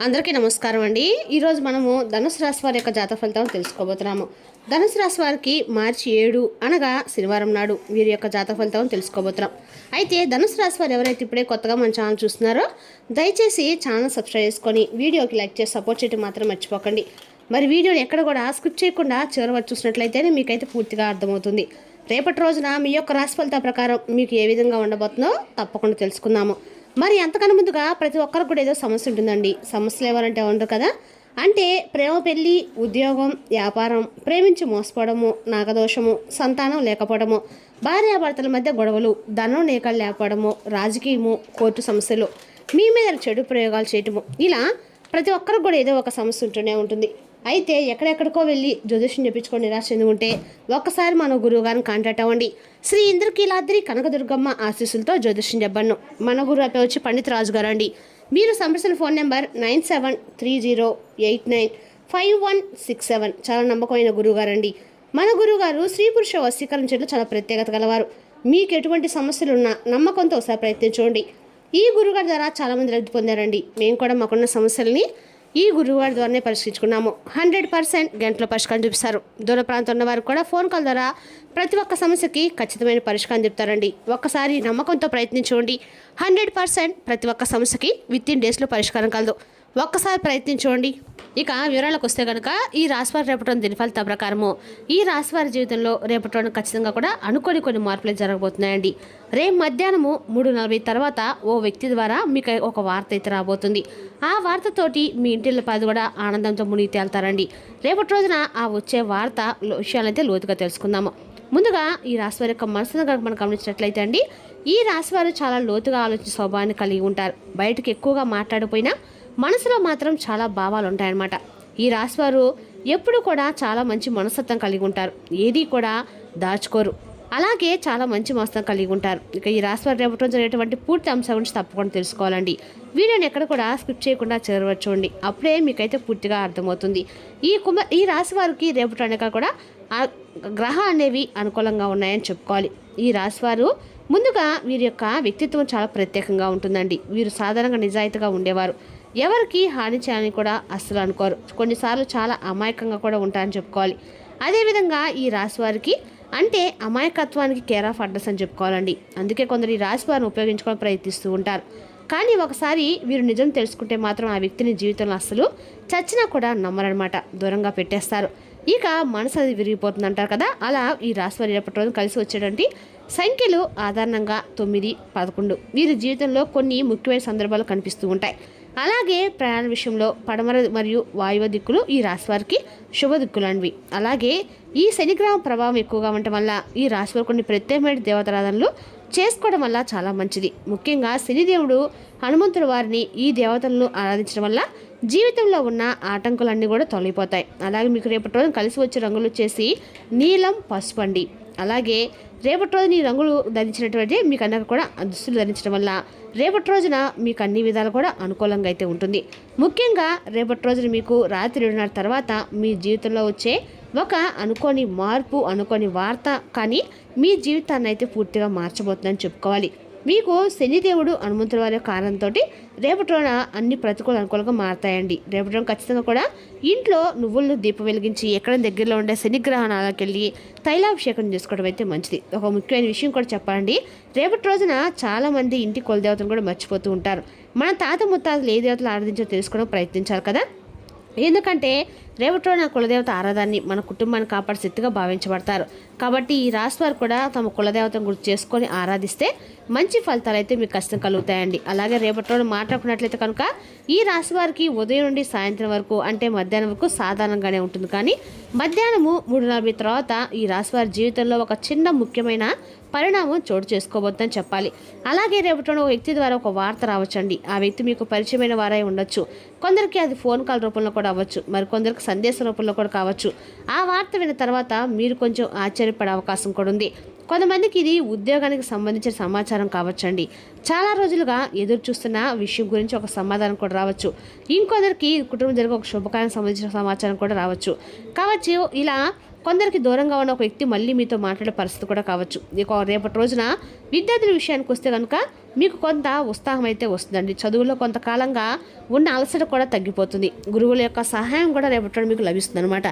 అందరికీ నమస్కారం అండి. ఈరోజు మనము ధనుసు రాశి వారి యొక్క జాతక ఫలితాలను తెలుసుకోబోతున్నాము. ధనుసు రాశి వారికి మార్చి 7 అనగా శనివారం నాడు వీరి యొక్క జాతక ఫలితాలను తెలుసుకోబోతున్నాం. అయితే ధనుసు రాశి వారు ఎవరైతే ఇప్పుడే కొత్తగా మన ఛానల్ చూస్తున్నారో దయచేసి ఛానల్ సబ్స్క్రైబ్ చేసుకొని వీడియోకి లైక్ చేసి సపోర్ట్ చేయడం మాత్రం మర్చిపోకండి. మరి వీడియోని ఎక్కడ కూడా స్కిప్ చేయకుండా చివరి వరకు చూసినట్లయితేనే మీకైతే పూర్తిగా అర్థమవుతుంది. రేపటి రోజున మీ యొక్క రాశి ఫలితాల ప్రకారం మీకు ఏ విధంగా ఉండబోతుందో తప్పకుండా తెలుసుకుందాము. మరి అంతకన్నా ముందుగా ప్రతి ఒక్కరికి కూడా ఏదో సమస్య ఉంటుందండి. సమస్యలు ఎవరంటే ఉండరు కదా, అంటే ప్రేమ, పెళ్ళి, ఉద్యోగం, వ్యాపారం, ప్రేమించి మోసపోవడము, నాగదోషము, సంతానం లేకపోవడము, భార్యాభర్తల మధ్య గొడవలు, ధనం నేకలు లేకపోవడము, రాజకీయము, కోర్టు సమస్యలు, మీ మీద చెడు ప్రయోగాలు చేయటము, ఇలా ప్రతి ఒక్కరికి కూడా ఏదో ఒక సమస్య ఉంటూనే ఉంటుంది. అయితే ఎక్కడెక్కడికో వెళ్ళి జ్యోతిష్యం చెప్పించుకొని నిరాశ చెంది ఉంటే ఒక్కసారి మన గురువు గారిని కాంటాక్ట్ అవ్వండి. శ్రీ ఇంద్రకీలాద్రి కనకదుర్గమ్మ ఆశీస్సులతో జ్యోతిష్యం చెప్పను. మన గురువు పేరు వచ్చి పండిత్ రాజు గారు అండి. మీరు సంప్రదించిన ఫోన్ నెంబర్ 9730895167. చాలా నమ్మకమైన గురువు గారండి. మన గురువు గారు స్త్రీ పురుష వశీకరణ చేయడంలో చాలా ప్రత్యేకత గలవారు. మీకు ఎటువంటి సమస్యలున్నా నమ్మకంతో ఒకసారి ప్రయత్నించండి. ఈ గురువుగారి ద్వారా చాలామంది లబ్ధి పొందారండి. మేము కూడా మాకున్న సమస్యలని ఈ గురువుగారి ద్వారానే పరిష్కరించుకున్నాము. 100% గంటలో పరిష్కారం చూపిస్తారు. దూర ప్రాంతం ఉన్న వారు కూడా ఫోన్ కాల్ ద్వారా ప్రతి ఒక్క సమస్యకి ఖచ్చితమైన పరిష్కారం చెప్తారండి. ఒక్కసారి నమ్మకంతో ప్రయత్నించండి. 100% ప్రతి ఒక్క సమస్యకి విత్ ఇన్ డేస్లో పరిష్కారం కలదు. ఒక్కసారి ప్రయత్నించండి. ఇక వివరాలకు వస్తే కనుక ఈ రాశివారి రేపటి దిన ఫలితాల ప్రకారము ఈ రాశివారి జీవితంలో రేపటి ఖచ్చితంగా కూడా అనుకోని కొన్ని మార్పులు జరగబోతున్నాయండి. రేపు మధ్యాహ్నము 3:40 తర్వాత ఓ వ్యక్తి ద్వారా మీకు ఒక వార్త అయితే రాబోతుంది. ఆ వార్తతోటి మీ ఇంటిలో పది కూడా ఆనందంతో మునిగి తేలుతారండి. రేపటి రోజున ఆ వచ్చే వార్త విషయాలైతే లోతుగా తెలుసుకుందాము. ముందుగా ఈ రాశివారి యొక్క మనసును కనుక మనం గమనించినట్లయితే అండి, ఈ రాశివారు చాలా లోతుగా ఆలోచించే స్వభావాన్ని కలిగి ఉంటారు. బయటకు ఎక్కువగా మాట్లాడిపోయినా మనసులో మాత్రం చాలా భావాలు ఉంటాయన్నమాట. ఈ రాశివారు ఎప్పుడు కూడా చాలా మంచి మనస్తత్వం కలిగి ఉంటారు. ఏది కూడా దాచుకోరు. అలాగే చాలా మంచి మనస్తత్వం కలిగి ఉంటారు. ఇక ఈ రాశివారు రేపటి జరిగేటువంటి పూర్తి అంశం గురించి తప్పకుండా తెలుసుకోవాలండి. వీడియోని ఎక్కడ కూడా స్కిప్ చేయకుండా చేరవచ్చండి. అప్పుడే మీకైతే పూర్తిగా అర్థమవుతుంది. ఈ రాశివారికి రేపటి అనగా కూడా ఆ గ్రహాలు అనేవి అనుకూలంగా ఉన్నాయని చెప్పుకోవాలి. ఈ రాశివారు ముందుగా వీరి యొక్క వ్యక్తిత్వం చాలా ప్రత్యేకంగా ఉంటుందండి. వీరు సాధారణంగా నిజాయితీగా ఉండేవారు. ఎవరికి హాని చేయాలని కూడా అస్సలు అనుకోరు. కొన్నిసార్లు చాలా అమాయకంగా కూడా ఉంటారని చెప్పుకోవాలి. అదేవిధంగా ఈ రాశి వారికి అంటే అమాయకత్వానికి కేర్ ఆఫ్ అడ్రస్ అని చెప్పుకోవాలండి. అందుకే కొందరు ఈ రాశి వారిని ఉపయోగించుకోవడం ప్రయత్నిస్తూ ఉంటారు. కానీ ఒకసారి వీరు నిజం తెలుసుకుంటే మాత్రం ఆ వ్యక్తిని జీవితంలో అస్సలు చచ్చినా కూడా నమ్మరనమాట. దూరంగా పెట్టేస్తారు. ఇక మనసు అది విరిగిపోతుంది అంటారు కదా, అలా ఈ రాశి వారి రేపటి రోజు కలిసి వచ్చేటువంటి సంఖ్యలు ఆధారంగా 9, 11 వీరి జీవితంలో కొన్ని ముఖ్యమైన సందర్భాలు కనిపిస్తూ ఉంటాయి. అలాగే ప్రయాణ విషయంలో పడమర మరియు వాయువ దిక్కులు ఈ రాశి వారికి శుభ దిక్కులనివి. అలాగే ఈ శనిగ్రహం ప్రభావం ఎక్కువగా ఉండటం వల్ల ఈ రాశి వారు కొన్ని ప్రత్యేకమైన దేవతారాధనలు చేసుకోవడం వల్ల చాలా మంచిది. ముఖ్యంగా శనిదేవుడు హనుమంతుడు వారిని ఈ దేవతలను ఆరాధించడం వల్ల జీవితంలో ఉన్న ఆటంకులన్నీ కూడా తొలగిపోతాయి. అలాగే మీకు రేపటి రోజున కలిసి వచ్చే రంగులు వచ్చేసి నీలం, పసుపు అండి. అలాగే రేపటి రోజున ఈ రంగులు ధరించినటువంటి మీకు అన్నక కూడా దుస్తులు ధరించడం వల్ల రేపటి రోజున మీకు అన్ని విధాలు కూడా అనుకూలంగా అయితే ఉంటుంది. ముఖ్యంగా రేపటి రోజున మీకు రాత్రి 7:30 తర్వాత మీ జీవితంలో వచ్చే ఒక అనుకోని మార్పు, అనుకోని వార్త కానీ మీ జీవితాన్ని అయితే పూర్తిగా మార్చబోతుందని చెప్పుకోవాలి. మీకు శనిదేవుడు హనుమంతుల వారి కారణంతో రేపటి రోజున అన్ని ప్రతికూల అనుకూలంగా మారతాయండి. రేపటి రోజున ఖచ్చితంగా కూడా ఇంట్లో నువ్వులను దీపం వెలిగించి ఎక్కడ దగ్గరలో ఉండే శనిగ్రహణాలకు వెళ్ళి తైలాభిషేకం చేసుకోవడం అయితే మంచిది. ఒక ముఖ్యమైన విషయం కూడా చెప్పాలండి. రేపటి రోజున చాలామంది ఇంటి కులదేవతను కూడా మర్చిపోతూ ఉంటారు. మన తాత ముత్తాతలు ఏ దేవతలు ఆరాధించో తెలుసుకోవడం ప్రయత్నించాలి కదా. ఎందుకంటే రేపటి రోజున కులదేవత ఆరాధాన్ని మన కుటుంబాన్ని కాపాడే శక్తిగా భావించబడతారు. కాబట్టి ఈ రాశి వారు కూడా తమ కులదేవతను గుర్తు చేసుకొని ఆరాధిస్తే మంచి ఫలితాలు అయితే మీకు కష్టం కలుగుతాయండి. అలాగే రేపటి రోజు మాట్లాడుకున్నట్లయితే కనుక ఈ రాశి వారికి ఉదయం నుండి సాయంత్రం వరకు అంటే మధ్యాహ్నం వరకు సాధారణంగానే ఉంటుంది. కానీ మధ్యాహ్నము 3:40 తర్వాత ఈ రాశి వారి జీవితంలో ఒక చిన్న ముఖ్యమైన పరిణామం చోటు చేసుకోబోతుందని చెప్పాలి. అలాగే రేపటి ఒక వ్యక్తి ద్వారా ఒక వార్త రావచ్చండి. ఆ వ్యక్తి మీకు పరిచయమైన వారై ఉండొచ్చు. కొందరికి అది ఫోన్ కాల్ రూపంలో కూడా అవ్వచ్చు. మరికొందరికి సందేశ రూపంలో కూడా కావచ్చు. ఆ వార్త విన్న తర్వాత మీరు కొంచెం ఆశ్చర్యపడే అవకాశం కూడా ఉంది. కొంతమందికి ఇది ఉద్యోగానికి సంబంధించిన సమాచారం కావచ్చండి. చాలా రోజులుగా ఎదురు చూస్తున్న విషయం గురించి ఒక సమాధానం కూడా రావచ్చు. ఇంకొందరికి కుటుంబం జరిగే ఒక శుభకార్యానికి సంబంధించిన సమాచారం కూడా రావచ్చు. ఇలా కొందరికి దూరంగా ఉన్న ఒక వ్యక్తి మళ్ళీ మీతో మాట్లాడే పరిస్థితి కూడా కావచ్చు. ఇక రేపటి రోజున విద్యార్థుల విషయానికి వస్తే కనుక మీకు కొంత ఉత్సాహం అయితే వస్తుందండి. చదువులో కొంతకాలంగా ఉన్న అలసట కూడా తగ్గిపోతుంది. గురువుల యొక్క సహాయం కూడా రేపటి రోజు మీకు లభిస్తుంది అనమాట.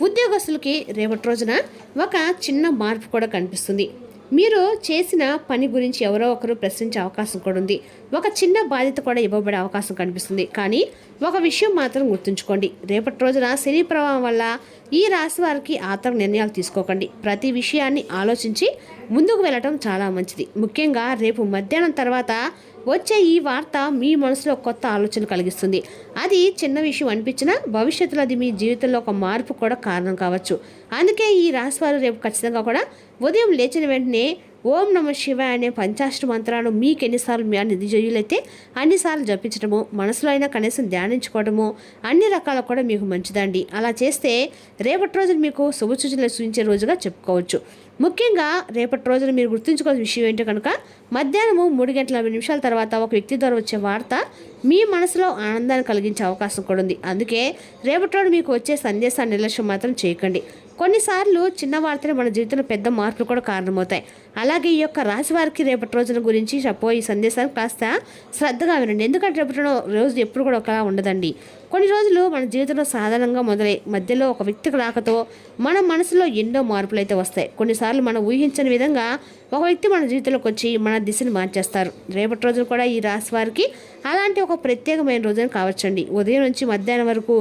ఉద్యోగస్తులకి రేపటి రోజున ఒక చిన్న మార్పు కూడా కనిపిస్తుంది. మీరు చేసిన పని గురించి ఎవరో ఒకరు ప్రశ్నించే అవకాశం కూడా ఉంది. ఒక చిన్న బాధ్యత కూడా ఇవ్వబడే అవకాశం కనిపిస్తుంది. కానీ ఒక విషయం మాత్రం గుర్తుంచుకోండి, రేపటి రోజున శని ప్రభావం వల్ల ఈ రాశి వారికి ఆతర నిర్ణయాలు తీసుకోకండి. ప్రతి విషయాన్ని ఆలోచించి ముందుకు వెళ్ళటం చాలా మంచిది. ముఖ్యంగా రేపు మధ్యాహ్నం తర్వాత వచ్చే ఈ వార్త మీ మనసులో కొత్త ఆలోచన కలిగిస్తుంది. అది చిన్న విషయం అనిపించినా భవిష్యత్తులో అది మీ జీవితంలో ఒక మార్పు కూడా కారణం కావచ్చు. అందుకే ఈ రాశి వారు రేపు ఖచ్చితంగా కూడా ఉదయం లేచిన వెంటనే ఓం నమ శివాయ అనే పంచాక్షరి మంత్రాలు మీకు ఎన్నిసార్లు మీ నిజయులైతే అన్నిసార్లు జపించడము, మనసులో అయినా కనీసం ధ్యానించుకోవడము అన్ని రకాల కూడా మీకు మంచిదండి. అలా చేస్తే రేపటి రోజున మీకు శుభసూచనలు సూచించే రోజుగా చెప్పుకోవచ్చు. ముఖ్యంగా రేపటి రోజున మీరు గుర్తుంచుకోవాల్సిన విషయం ఏంటో కనుక మధ్యాహ్నము 3:40 తర్వాత ఒక వ్యక్తి ద్వారా వచ్చే వార్త మీ మనసులో ఆనందాన్ని కలిగించే అవకాశం కూడా ఉంది. అందుకే రేపటి రోజు మీకు వచ్చే సందేశాన్ని నిర్లక్ష్యం మాత్రం చేయకండి. కొన్నిసార్లు చిన్న వార్తలు మన జీవితంలో పెద్ద మార్పులు కూడా కారణమవుతాయి. అలాగే ఈ యొక్క రాశి వారికి రేపటి రోజున గురించి ఈ సందేశాన్ని కాస్త శ్రద్ధగా వినండి. ఎందుకంటే రేపటి రోజు ఎప్పుడు కూడా ఒకలా ఉండదండి. కొన్ని రోజులు మన జీవితంలో సాధారణంగా మొదలై మధ్యలో ఒక వ్యక్తికి రాకతో మన మనసులో ఎన్నో మార్పులు అయితే వస్తాయి. కొన్నిసార్లు మనం ఊహించని విధంగా ఒక వ్యక్తి మన జీవితంలోకి వచ్చి మన దిశను మార్చేస్తారు. రేపటి రోజున కూడా ఈ రాశి వారికి అలాంటి ఒక ప్రత్యేకమైన రోజున కావచ్చండి. ఉదయం నుంచి మధ్యాహ్నం వరకు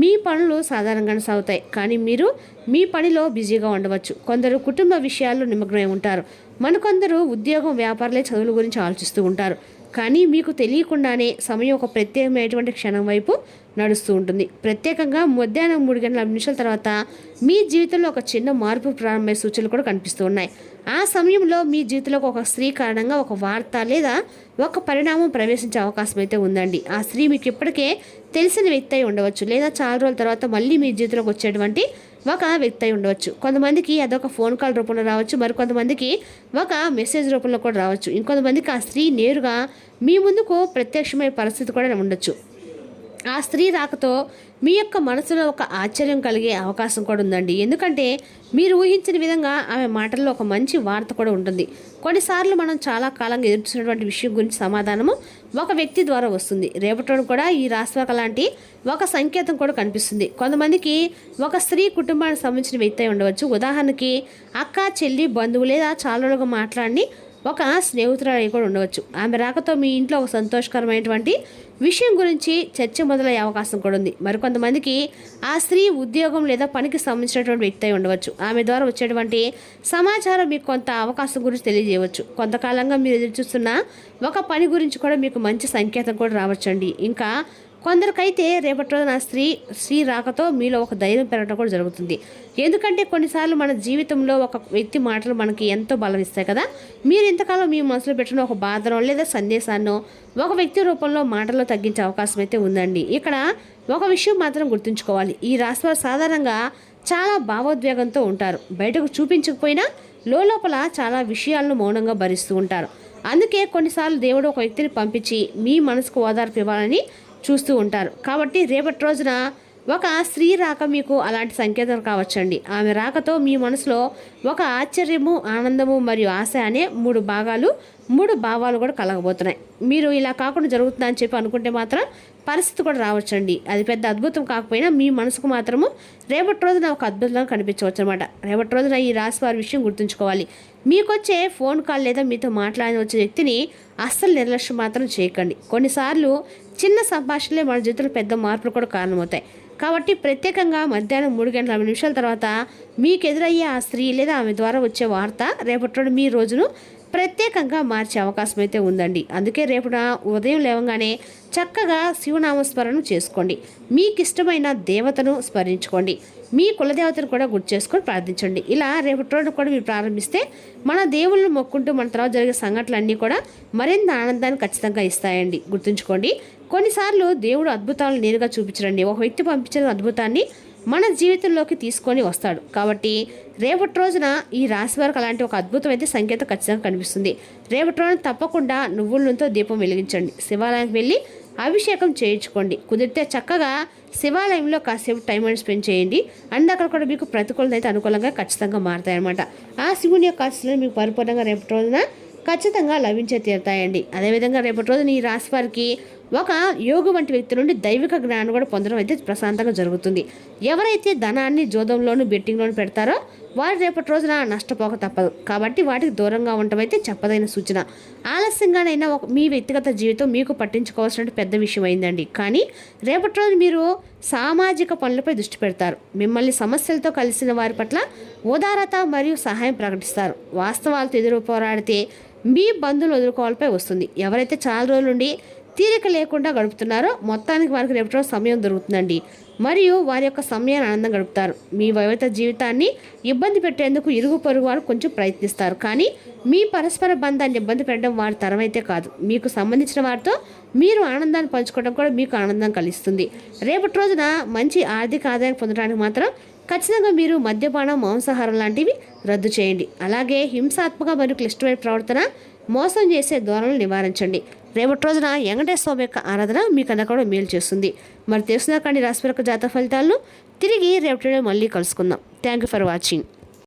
మీ పనులు సాధారణంగానే సాగుతాయి, కానీ మీరు మీ పనిలో బిజీగా ఉండవచ్చు. కొందరు కుటుంబ విషయాల్లో నిమగ్నమై ఉంటారు. మరికొందరు ఉద్యోగం, వ్యాపారాలే, చదువుల గురించి ఆలోచిస్తూ ఉంటారు. కానీ మీకు తెలియకుండానే సమయం ఒక ప్రత్యేకమైనటువంటి క్షణం వైపు నడుస్తూ ఉంటుంది. ప్రత్యేకంగా మధ్యాహ్నం 3:40 తర్వాత మీ జీవితంలో ఒక చిన్న మార్పు ప్రారంభమయ్యే సూచనలు కూడా కనిపిస్తూ ఉన్నాయి. ఆ సమయంలో మీ జీవితంలో ఒక స్త్రీ కారణంగా ఒక వార్త లేదా ఒక పరిణామం ప్రవేశించే అవకాశం అయితే ఉందండి. ఆ స్త్రీ మీకు ఇప్పటికే తెలిసిన వ్యక్తి అయి ఉండవచ్చు, లేదా చాలా రోజుల తర్వాత మళ్ళీ మీ జీవితంలోకి వచ్చేటువంటి ఒక వ్యక్తి అయి ఉండవచ్చు. కొంతమందికి అదొక ఫోన్ కాల్ రూపంలో రావచ్చు, మరికొంతమందికి ఒక మెసేజ్ రూపంలో కూడా రావచ్చు. ఇంకొంతమందికి ఆ స్త్రీ నేరుగా మీ ముందుకు ప్రత్యక్షమయ్యే పరిస్థితి కూడా ఉండొచ్చు. ఆ స్త్రీ రాకతో మీ యొక్క మనసులో ఒక ఆశ్చర్యం కలిగే అవకాశం కూడా ఉందండి. ఎందుకంటే మీరు ఊహించిన విధంగా ఆమె మాటల్లో ఒక మంచి వార్త కూడా ఉంటుంది. కొన్నిసార్లు మనం చాలా కాలంగా ఎదుర్కొన్నటువంటి విషయం గురించి సమాధానము ఒక వ్యక్తి ద్వారా వస్తుంది. రేపటి కూడా ఈ రాశివాక లాంటి ఒక సంకేతం కూడా కనిపిస్తుంది. కొంతమందికి ఒక స్త్రీ కుటుంబానికి సంబంధించిన వ్యక్తి అయి ఉండవచ్చు. ఉదాహరణకి అక్క, చెల్లి, బంధువు లేదా చాలా రోజులుగా మాట్లాడి ఒక స్నేహితురాలు కూడా ఉండవచ్చు. ఆమె రాకతో మీ ఇంట్లో ఒక సంతోషకరమైనటువంటి విషయం గురించి చర్చ మొదలయ్యే అవకాశం కూడా ఉంది. మరికొంతమందికి ఆ స్త్రీ ఉద్యోగం లేదా పనికి సంబంధించినటువంటి వ్యక్తి అయి ఉండవచ్చు. ఆమె ద్వారా వచ్చేటువంటి సమాచారం మీకు కొంత అవకాశం గురించి తెలియజేయవచ్చు. కొంతకాలంగా మీరు ఎదురు చూస్తున్న ఒక పని గురించి కూడా మీకు మంచి సంకేతం కూడా రావచ్చండి. ఇంకా కొందరికైతే రేపటి రోజున స్త్రీ రాకతో మీలో ఒక ధైర్యం పెరగడం కూడా జరుగుతుంది. ఎందుకంటే కొన్నిసార్లు మన జీవితంలో ఒక వ్యక్తి మాటలు మనకి ఎంతో బలం ఇస్తాయి కదా. మీరు ఇంతకాలం మీ మనసులో పెట్టిన ఒక బాధనో లేదా సందేశాన్నో ఒక వ్యక్తి రూపంలో మాటల్లో తగ్గించే అవకాశం అయితే ఉందండి. ఇక్కడ ఒక విషయం మాత్రం గుర్తుంచుకోవాలి, ఈ రాశి వారు సాధారణంగా చాలా భావోద్వేగంతో ఉంటారు. బయటకు చూపించకపోయినా లోపల చాలా విషయాలను మౌనంగా భరిస్తూ ఉంటారు. అందుకే కొన్నిసార్లు దేవుడు ఒక వ్యక్తిని పంపించి మీ మనసుకు ఓదార్పు ఇవ్వాలని చూస్తూ ఉంటారు. కాబట్టి రేపటి రోజున ఒక స్త్రీ రాక మీకు అలాంటి సంకేతం కావచ్చండి. ఆమె రాకతో మీ మనసులో ఒక ఆశ్చర్యము, ఆనందము మరియు ఆశ అనే మూడు భావాలు కూడా కలగబోతున్నాయి. మీరు ఇలా కాకుండా జరుగుతుందని చెప్పి అనుకుంటే మాత్రం పరిస్థితి కూడా రావచ్చండి. అది పెద్ద అద్భుతం కాకపోయినా మీ మనసుకు మాత్రము రేపటి రోజున ఒక అద్భుతంగా కనిపించవచ్చు అనమాట. రేపటి రోజున ఈ రాశి వారి విషయం గుర్తుంచుకోవాలి. మీకొచ్చే ఫోన్ కాల్ లేదా మీతో మాట్లాడిన వచ్చే వ్యక్తిని అస్సలు నిర్లక్ష్యం మాత్రం చేయకండి. కొన్నిసార్లు చిన్న సంభాషణలే మన జీవితంలో పెద్ద మార్పులు కూడా కారణమవుతాయి. కాబట్టి ప్రత్యేకంగా మధ్యాహ్నం 3:40 తర్వాత మీకు ఎదురయ్యే ఆ స్త్రీ లేదా ఆమె ద్వారా వచ్చే వార్త రేపటి మీ రోజును ప్రత్యేకంగా మార్చే అవకాశం అయితే ఉందండి. అందుకే రేపున ఉదయం లేవగానే చక్కగా శివనామస్మరణ చేసుకోండి. మీకు ఇష్టమైన దేవతను స్మరించుకోండి. మీ కులదేవతను కూడా గుర్తు చేసుకొని ప్రార్థించండి. ఇలా రేపటి రోజున కూడా మీరు ప్రారంభిస్తే మన దేవుళ్ళను మొక్కుంటూ మన తర్వాత జరిగే సంఘటనలన్నీ కూడా మరింత ఆనందాన్ని ఖచ్చితంగా ఇస్తాయండి. గుర్తుంచుకోండి, కొన్నిసార్లు దేవుడు అద్భుతాలను నేరుగా చూపించడండి. ఒక వ్యక్తి పంపించిన అద్భుతాన్ని మన జీవితంలోకి తీసుకొని వస్తాడు. కాబట్టి రేపటి రోజున ఈ రాశి వారికి అలాంటి ఒక అద్భుతమైన సంకేతం ఖచ్చితంగా కనిపిస్తుంది. రేపటి రోజున తప్పకుండా నువ్వుల నూనెతో దీపం వెలిగించండి. శివాలయానికి వెళ్ళి అభిషేకం చేయించుకోండి. కుదిరితే చక్కగా శివాలయంలో కాసేపు టైం అని స్పెండ్ చేయండి. అండ్ అక్కడ కూడా మీకు ప్రతికూలత అయితే అనుకూలంగా ఖచ్చితంగా మారుతాయన్నమాట. ఆ శివుని యొక్క ఆశీస్సులు మీకు పరిపూర్ణంగా రేపటి రోజున ఖచ్చితంగా లభించే తీరుతాయండి. అదేవిధంగా రేపటి రోజున ఈ రాశి వారికి ఒక యోగి వంటి వ్యక్తి నుండి దైవిక జ్ఞానం కూడా పొందడం అయితే ప్రశాంతంగా జరుగుతుంది. ఎవరైతే ధనాన్ని జోదంలోను బెట్టింగ్లోను పెడతారో వారు రేపటి రోజున నష్టపోక తప్పదు. కాబట్టి వాటికి దూరంగా ఉండటం అయితే చెప్పదైన సూచన. ఆలస్యంగానైనా మీ వ్యక్తిగత జీవితం మీకు పట్టించుకోవాల్సిన పెద్ద విషయం అయిందండి. కానీ రేపటి రోజు మీరు సామాజిక పనులపై దృష్టి పెడతారు. మిమ్మల్ని సమస్యలతో కలిసిన వారి పట్ల ఉదారత మరియు సహాయం ప్రకటిస్తారు. వాస్తవాలతో ఎదురు పోరాడితే మీ బంధువులు ఎదుర్కోవాలపై వస్తుంది. ఎవరైతే చాలా రోజుల నుండి తీరిక లేకుండా గడుపుతున్నారో మొత్తానికి వారికి రేపటి రోజు సమయం దొరుకుతుందండి. మరియు వారి యొక్క సమయాన్ని ఆనందం గడుపుతారు. మీ వైవిత జీవితాన్ని ఇబ్బంది పెట్టేందుకు ఇరుగు పొరుగు వారు కొంచెం ప్రయత్నిస్తారు. కానీ మీ పరస్పర బంధాన్ని ఇబ్బంది పెట్టడం వారి తరం అయితే కాదు. మీకు సంబంధించిన వారితో మీరు ఆనందాన్ని పంచుకోవడం కూడా మీకు ఆనందం కలిగిస్తుంది. రేపటి రోజున మంచి ఆర్థిక ఆదాయం పొందడానికి మాత్రం ఖచ్చితంగా మీరు మద్యపానం, మాంసాహారం లాంటివి రద్దు చేయండి. అలాగే హింసాత్మక మరియు క్లిష్టమైన ప్రవర్తన, మోసం చేసే ధోరణులు నివారించండి. రేపటి రోజున వెంకటేశ్వర స్వామి యొక్క ఆరాధన మీకు అందరూ కూడా మేలు చేస్తుంది. మరి తెలుసుకున్నా కానీ రాశి యొక్క జాతక ఫలితాలను తిరిగి రేపటి మళ్ళీ కలుసుకుందాం. Thank you for watching.